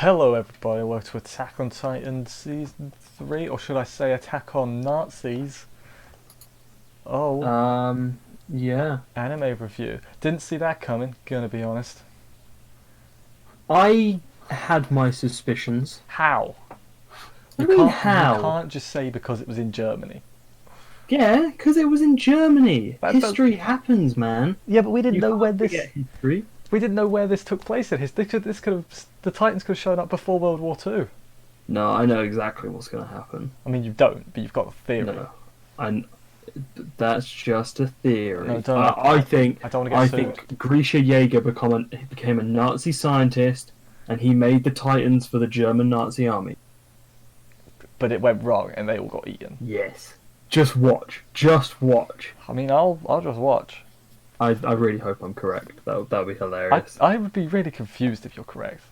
Hello everybody, welcome to Attack on Titan Season 3, or should I say Attack on Nazis? Oh, Yeah. anime review. Didn't see that coming, gonna be honest. I had my suspicions. How? You What do you mean, can't you how? can't just say because it was in Germany. Yeah, because it was in Germany. That does- History happens, man. Yeah, but we didn't You know where can't this forget history. we didn't know where this took place in history. This could have the Titans could have shown up before World War Two. No, I know exactly what's going to happen. I mean you don't, but you've got a theory. No, I. That's just a theory. No, don't- I think. I don't want to get sued. think Grisha Jaeger became a Nazi scientist, and he made the Titans for the German Nazi army. But it went wrong and they all got eaten. Yes. Just watch. Just watch. I mean I'll just watch. I really hope I'm correct. That would be hilarious. I would be really confused if you're correct.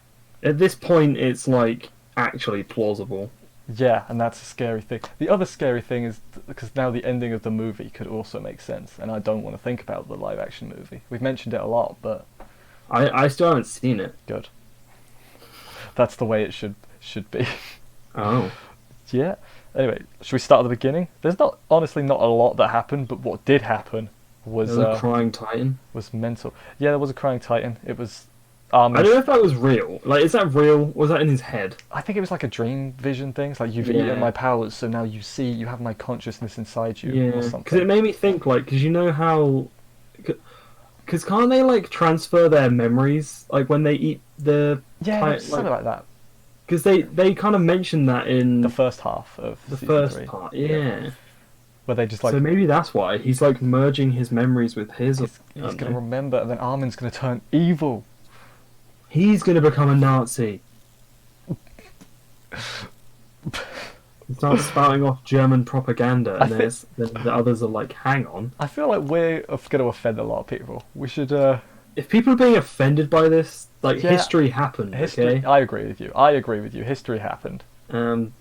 At this point, it's like actually plausible. Yeah, and that's a scary thing. The other scary thing is because now the ending of the movie could also make sense, and I don't want to think about the live action movie. We've mentioned it a lot, but I still haven't seen it. good. That's the way it should be. Oh, Yeah. Anyway, should we start at the beginning? There's honestly not a lot that happened, but what did happen was there's a crying titan. was mental. Yeah, there was a crying titan. It was I don't know if that was real. Like, is that real? Was that in his head? I think it was like a dream vision thing. It's like you've Yeah. eaten my powers, so now you see you have my consciousness inside you, Yeah, or because something. it made me think. Like, because you know how, because can't they like transfer their memories like when they eat the Yeah, Titan, something like that. because they kind of mentioned that in The first half of the season first 3, part. Yeah. where they just like So maybe that's why he's like merging his memories with his. he's I don't gonna know. remember, and then Armin's gonna turn evil. He's gonna become a Nazi. He starts spouting off German propaganda, I and then the others are like, "Hang on! I feel like we're gonna offend a lot of people. We should If people are being offended by this, like Yeah. history happened, history. okay? I agree with you. I agree with you. History happened. Um,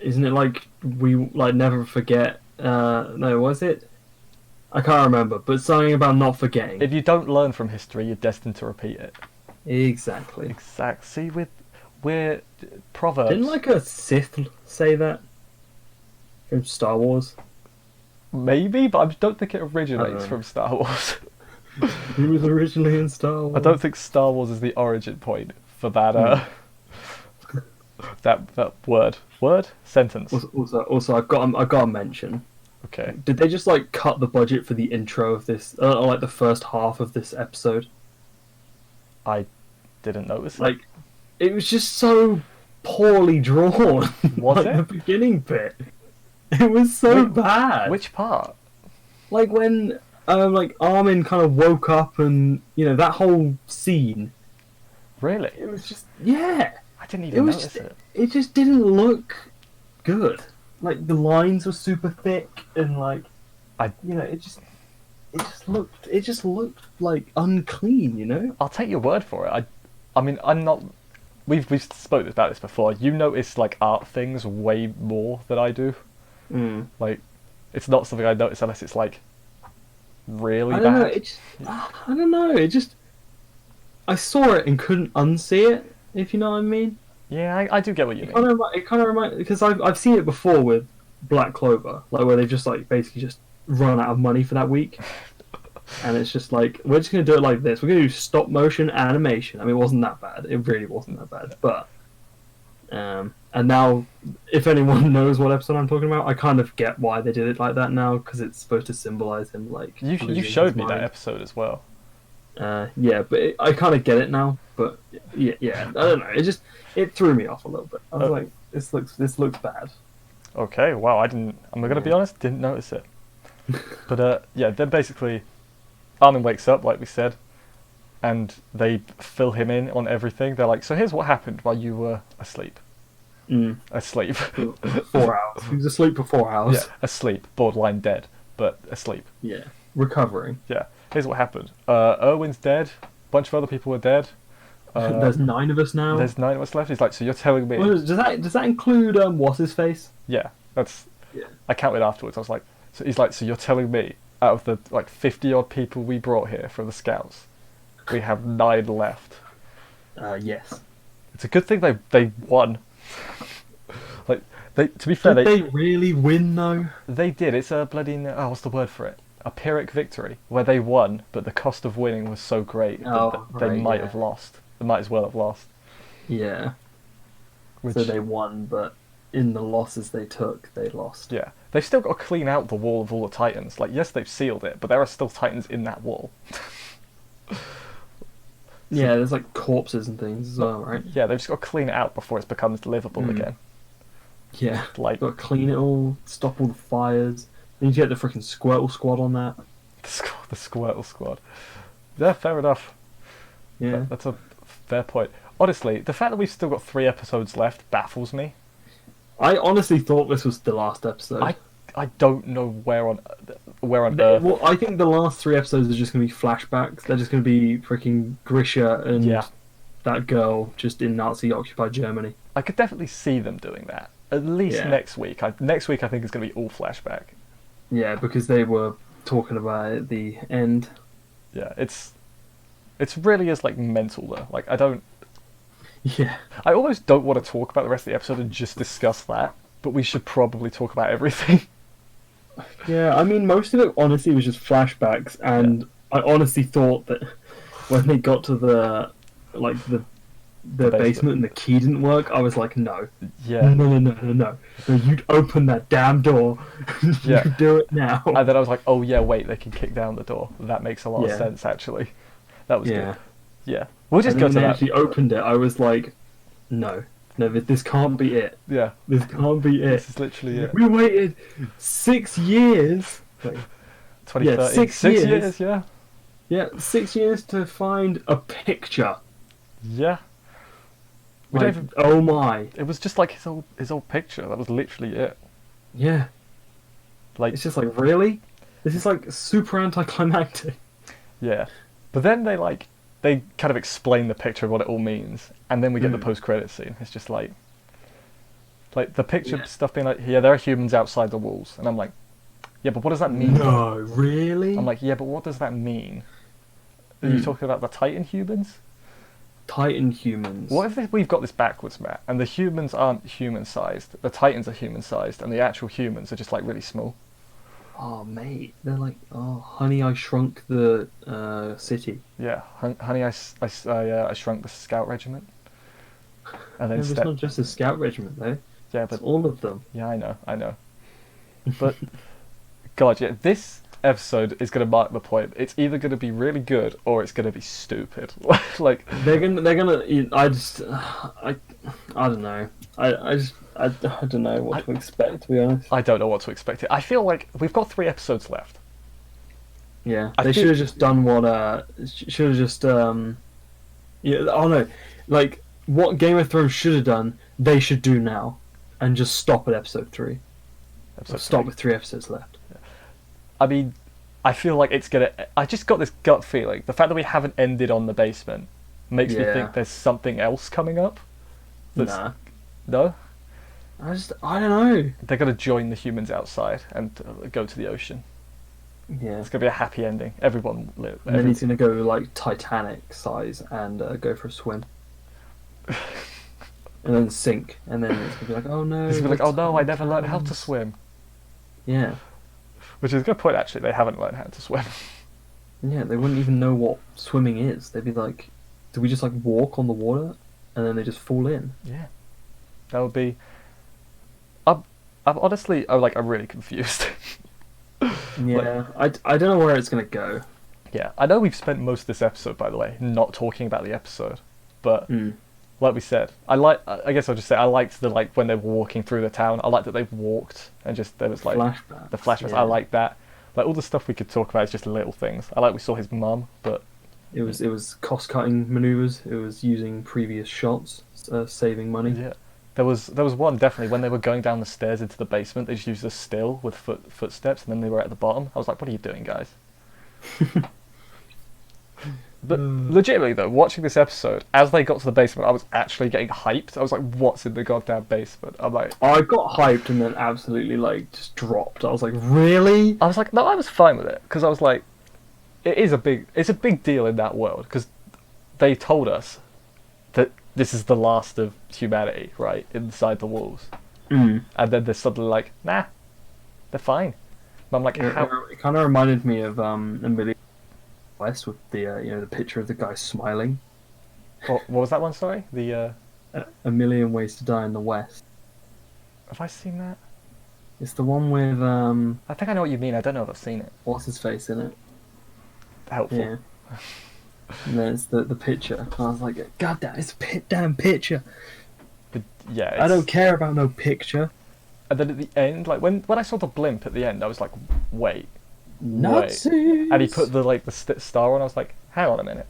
isn't it like we like never forget? No, was it? I can't remember, but something about not forgetting. If you don't learn from history, you're destined to repeat it. Exactly. Exact. See, we're proverbs. Didn't like a Sith say that from Star Wars? Maybe, but I don't think it I originates don't know. from Star Wars. He was originally in Star Wars. I don't think Star Wars is the origin point for that that word sentence. Also, I've got to mention. Okay. Did they just like cut the budget for the intro of this, or like the first half of this episode? I didn't notice it. Like, it was just so poorly drawn. Was like, it? the beginning bit? It was so Wait, bad. Which part? Like when like Armin kind of woke up and that whole scene. Really? It was just I didn't It even was notice just, it. it just didn't look good. Like the lines were super thick and like I- it just looked like unclean. I'll take your word for it. I mean, I'm not. We've spoken about this before. You notice like art things way more than I do. Mm. Like, it's not something I notice unless it's like really I don't know. bad. It just, I don't know. It just I saw it and couldn't unsee it. If you know what I mean. Yeah, I do get what you mean. It kind of remind because I've seen it before with Black Clover, like where they just like basically just run out of money for that week, and it's just like we're just gonna do it like this. We're gonna do stop motion animation. I mean, it wasn't that bad. It really wasn't that bad. But and now if anyone knows what episode I'm talking about, I kind of get why they did it like that now because it's supposed to symbolize him like You losing showed his me that mind. episode as well. Yeah, but I kind of get it now. But yeah, I don't know. It threw me off a little bit. I was Oh. like, this looks bad. Okay, wow, I'm gonna be Yeah. honest, didn't notice it. But yeah, then basically, Armin wakes up, like we said, and they fill him in on everything. They're like, so here's what happened while you were asleep. Mm. Asleep. 4 hours. He was asleep for 4 hours. Yeah, asleep, borderline dead, but asleep. Yeah. Recovering. Yeah, here's what happened. Erwin's dead, a bunch of other people are dead. There's 9 of us now. There's 9 of us left. He's like, so you're telling me... Does that include what's his face? Yeah, that's... Yeah. I counted afterwards. I was like, so he's like, so you're telling me out of the like 50 odd people we brought here from the scouts, we have 9 left. Yes. It's a good thing they won. Like they, to be fair, Did they really win though? they did. It's a bloody what's the word for it? A Pyrrhic victory where they won, but the cost of winning was so great that they right, might yeah. have lost. They might as well have lost. Yeah. Which, So they won, but in the losses they took, they lost. yeah, they've still got to clean out the wall of all the Titans. Like, yes, they've sealed it, but there are still Titans in that wall. Yeah, there's like corpses and things as well, right? Yeah, they've just got to clean it out before it becomes livable Mm. again. Yeah. Like Got to clean it all, stop all the fires. Then you get the freaking Squirtle Squad on that. the Squirtle Squad. Yeah, fair enough. Yeah. That's a fair point. Honestly, the fact that we've still got 3 episodes left baffles me. I honestly thought this was the last episode. I don't know where on earth. Well, I think the last 3 episodes are just going to be flashbacks. They're just going to be freaking Grisha and Yeah. that girl just in Nazi-occupied Germany. I could definitely see them doing that. At least Yeah. next week. Next week I think is going to be all flashback. Yeah, because they were talking about it at the end. Yeah, it's really is like mental though. Like Yeah. I almost don't want to talk about the rest of the episode and just discuss that, but we should probably talk about everything. Yeah, I mean, most of it honestly was just flashbacks, and I honestly thought that when they got to the basement and the key didn't work, I was like, no, Yeah. no, you'd open that damn door, Yeah. you do it now. And then I was like, oh yeah, wait, they can kick down the door. That makes a lot of Yeah. sense actually. That was Yeah, good. Yeah. We'll just and go then to when they that. actually opened it, I was like, no, this can't be it. Yeah. This can't be it. This is literally it. We waited 6 years. Wait, 2030. 6 years. Yeah. yeah, 6 years to find a picture. Yeah. We Like, don't even, oh my. it was just like his old picture. That was literally it. Yeah. Like It's just like, really? This is like super anticlimactic. yeah. But then they kind of explain the picture of what it all means, and then we get the post-credit scene. It's just like the picture Yeah. stuff being like, yeah, there are humans outside the walls, and I'm like, yeah, but what does that mean? No, really? I'm like, yeah, but what does that mean? Are you talking about the Titan humans? Titan humans. What if we've got this backwards, Matt, and the humans aren't human-sized, the Titans are human-sized, and the actual humans are just like really small? Oh, mate. They're like, oh, honey, I shrunk the city. Yeah, honey, I shrunk the scout regiment, and then No, it's not just a scout regiment, though. yeah, It's but all of them. yeah, I know, but God, yeah, this episode is going to mark the point. It's either going to be really good or it's going to be stupid. Like They're gonna. I don't know. I don't know what to expect, to be honest. I don't know what to expect. I feel like we've got 3 episodes left. Yeah, I they feel- should have just done what. Should have just. Yeah. Oh no, like what Game of Thrones should have done. They should do now, and just stop at episode 3. Episode Stop 3. with 3 episodes left. I mean, I feel like it's gonna. I just got this gut feeling. The fact that we haven't ended on the basement makes me Yeah. think there's something else coming up. That's, Nah. No, I don't know. they're gonna join the humans outside and go to the ocean. Yeah. It's gonna be a happy ending. Everyone live. And then he's gonna go like Titanic size and go for a swim. And then sink, and then it's gonna be like, oh no. He's gonna be like, oh no, I never learned how to Titans." swim. Yeah, Which is a good point, actually. They haven't learned how to swim. yeah. They wouldn't even know what swimming is. They'd be like, do we just like walk on the water, and then they just fall in? Yeah, that would be. I'm honestly, I'm really confused. Yeah, I don't know where it's gonna go. Yeah, I know we've spent most of this episode, by the way, not talking about the episode, but like we said, I guess I'll just say I liked when they were walking through the town. I liked that they walked and just there was like Flashbacks. the flashbacks. yeah. I like that. Like all the stuff we could talk about is just little things. I like we saw his mum, but It was cost cutting maneuvers. It was using previous shots, saving money. yeah, there was one definitely when they were going down the stairs into the basement. They just used a still with footsteps, and then they were at the bottom. I was like, what are you doing, guys? But legitimately though, watching this episode, as they got to the basement, I was actually getting hyped. I was like, what's in the goddamn basement? I'm like, I got hyped and then absolutely like just dropped. I was like, really? I was like, no, I was fine with it because I was like, it's a big deal in that world because they told us that this is the last of humanity, right, inside the walls. Mm. And then they're suddenly like, nah, they're fine. And I'm like, how? It kind of reminded me of A Million West with the the picture of the guy smiling. What was that one? Sorry, A Million Ways to Die in the West. have I seen that? It's the one with I think I know what you mean. I don't know if I've seen it. what's his face in it. Helpful. Yeah. And then it's the picture. I was like, God damn, it's a damn picture. But yeah, I don't care about no picture. And then at the end, like when I saw the blimp at the end, I was like, wait. Nazis! And he put the star on. I was like, hang on a minute.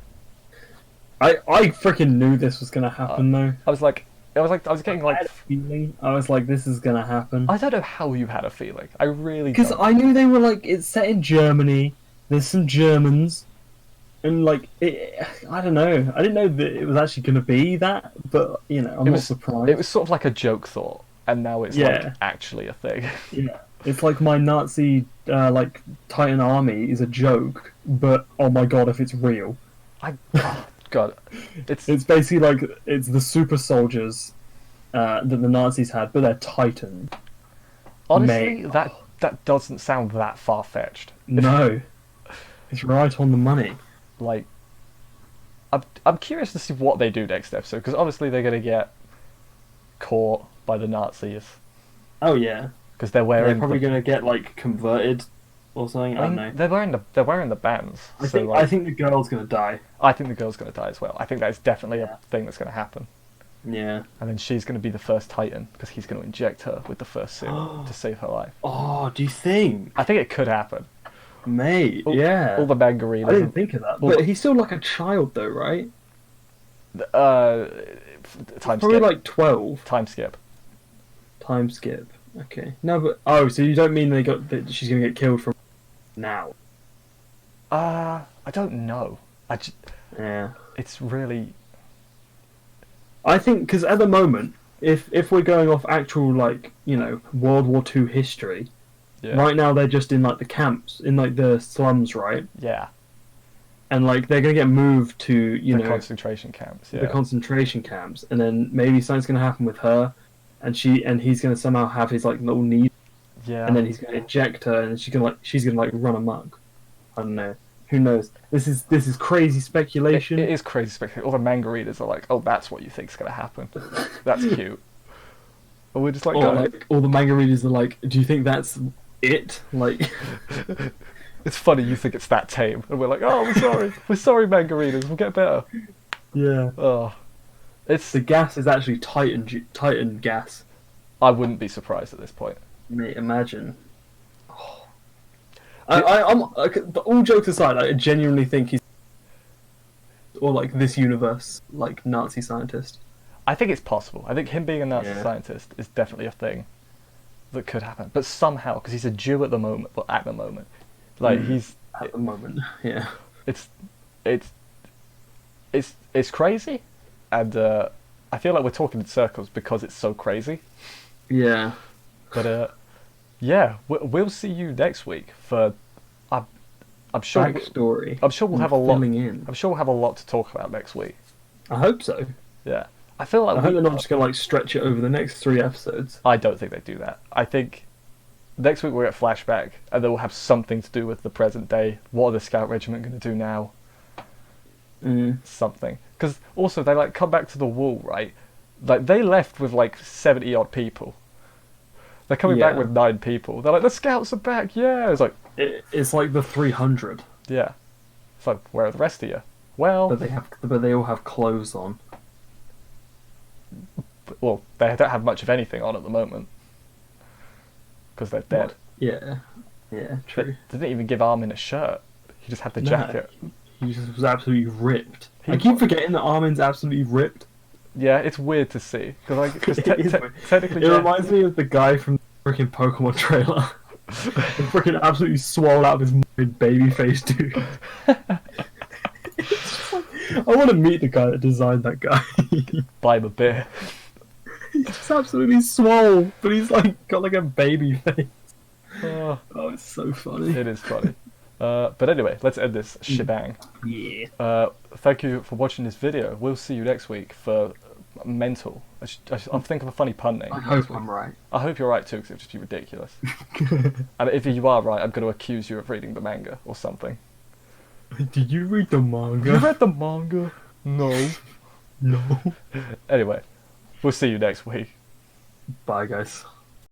I freaking knew this was gonna happen though. I was getting I like, had a feeling. I was like, this is gonna happen. I don't know how you had a feeling. I really Because don't. I knew they were like, it's set in Germany. There's some Germans, and like, I don't know. I didn't know that it was actually gonna be that, but I'm not surprised. It was sort of like a joke thought, and now it's like actually a thing. Yeah, it's like my Nazi like Titan army is a joke, but oh my god, if it's real. Oh, God, It's basically like it's the super soldiers that the Nazis had, but they're Titans. honestly, Mate. that doesn't sound that far fetched. No, it's right on the money. Like, I'm curious to see what they do next episode, because obviously they're gonna get caught by the Nazis Oh yeah, because they're wearing. they're probably gonna get like converted or something. I don't know. They're wearing the bands. I think the girl's gonna die. I think the girl's gonna die as well. I think that's definitely a thing that's gonna happen. Yeah. And then she's gonna be the first Titan because he's gonna inject her with the first serum to save her life. Oh, do you think? I think it could happen. Mate, All the I Mangarinas. didn't think of that. But he's still like a child though, right? Time Probably skip. like 12. Time skip. Time skip. Okay. No, but so you don't mean that she's gonna get killed from now? I don't know. Yeah. It's really. I think because at the moment, if we're going off actual like World War II history, right now they're just in like the camps, in like the slums, right? Yeah. And like they're gonna get moved to The concentration camps. Yeah. the concentration camps, and then maybe something's gonna happen with her, and he's gonna somehow have his like little need, Yeah. and then he's gonna inject her, and she's gonna run amok. I don't know. Who knows? This is crazy speculation. It is crazy speculation. All the Mangarinas are like, oh, that's what you think's gonna happen. That's cute. But we're just like, Or no. like all the manga readers are like, do you think that's it? Like, It's funny you think it's that tame, and we're like, oh, we're sorry, Mangarinas, we'll get better. yeah. Oh, it's. The gas is actually Titan gas. I wouldn't be surprised at this point. Mate, imagine. I'm all jokes aside, I genuinely think he's or like this universe like Nazi scientist. I think it's possible. I think him being a Nazi Yeah. scientist is definitely a thing that could happen. But somehow, because he's a Jew at the moment, like he's At the moment, yeah. it's crazy, and I feel like we're talking in circles because it's so crazy. Yeah. But yeah, we'll see you next week for. I'm sure. Backstory. I'm sure we'll have a lot. Filling in. I'm sure we'll have a lot to talk about next week. I hope so. Yeah, I feel like I hope they're not just gonna like stretch it over the next 3 episodes. I don't think they do that. I think next week we'll get flashback, and then we'll have something to do with the present day. What are the Scout Regiment going to do now? Something. Because also they like come back to the wall, right? Like they left with like 70 odd people. They're coming back with 9 people. They're like, the Scouts are back, yeah. It's like it's like the 300, yeah. It's like, where are the rest of you? Well, but they all have clothes on. well, they don't have much of anything on at the moment because they're dead. Yeah, true. They didn't even give Armin a shirt. He just had the jacket. He just was absolutely ripped. I keep forgetting that Armin's absolutely ripped. Yeah, it's weird to see because It is weird. technically, It reminds me of the guy from the freaking Pokemon trailer. The freaking absolutely swole out of his baby face dude. It's just like, I want to meet the guy that designed that guy. buy him a beer. He's just absolutely swole, but he's like got like a baby face. Oh, Oh, it's so funny. it is funny. But anyway, let's end this shebang. Yeah. Thank you for watching this video. We'll see you next week for Mental. I'll think of a funny pun name. I hope I'm right. I hope you're right too, because it would just be ridiculous. And if you are right, I'm going to accuse you of reading the manga or something. Did you read the manga? You read the manga? No. No. Anyway, we'll see you next week. Bye, guys.